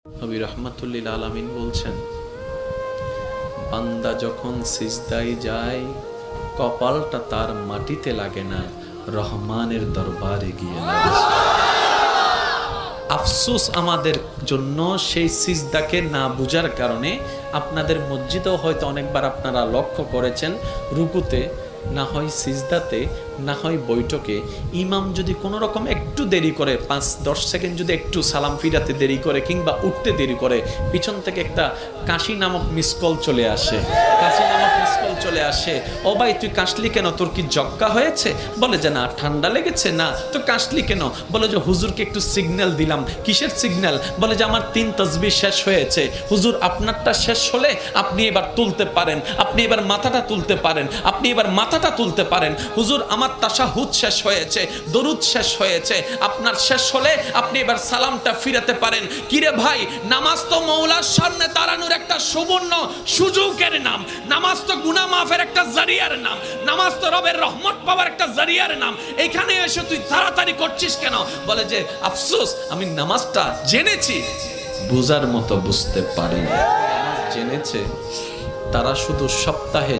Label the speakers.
Speaker 1: নবী রাহমাতুল্লিল আলামিন বলছেন, বান্দা যখন সিজদায় যায় কপালটা তার মাটিতে লাগে না, রহমানের দরবারে গিয়ে লাগে। আফসোস আমাদের জন্য সেই সিজদাকে না বুঝার কারণে। আপনাদের মসজিদেও হয়তো অনেকবার আপনারা লক্ষ্য করেছেন, রুকুতে না হয় সিজদাতে না হয় বৈঠকে ইমাম যদি কোনো রকম একটু দেরি করে, 5-10 সেকেন্ড যদি একটু সালাম ফিরাতে দেরি করে কিংবা উঠতে দেরি করে, পিছন থেকে একটা কাশি নামক মিসকল চলে আসে। কাশি নামক মিসকল চলে আসে, ও ভাই তুই কাশলি কেন, তোর কি জক্কা হয়েছে? বলে যে না, ঠান্ডা লেগেছে। না তো কাশলি কেন? বলে যে হুজুরকে একটু সিগন্যাল দিলাম। কিসের সিগন্যাল? বলে যে আমার 3 তাসবিহ শেষ হয়েছে। হুজুর আপনারটা শেষ হলে আপনি এবার তুলতে পারেন, আপনি এবার মাথাটা তুলতে পারেন, আপনি এবার মাথাটা তুলতে পারেন। হুজুর আমার তাশাহুদ শেষ হয়েছে, দরুদ শেষ হয়েছে, আপনার শেষ হলে আপনি এবার সালামটা ফিরাতে পারেন। কিরে ভাই, নামাজ তো মওলার সামনে দাঁড়ানোর একটা সুবর্ণ সুযোগের নাম, নামাজ তো গুনাহ মাফের একটা জারিয়ার নাম, নামাজ তো রবের রহমত পাওয়ার একটা জারিয়ার নাম। এখানে এসে তুই তাড়াতাড়ি করছিস কেন? বলে যে আফসোস, আমি নামাজটা জেনেছি, বুঝার মতো বুঝতে পারিনি। জেনেছে তারা শুধু সপ্তাহে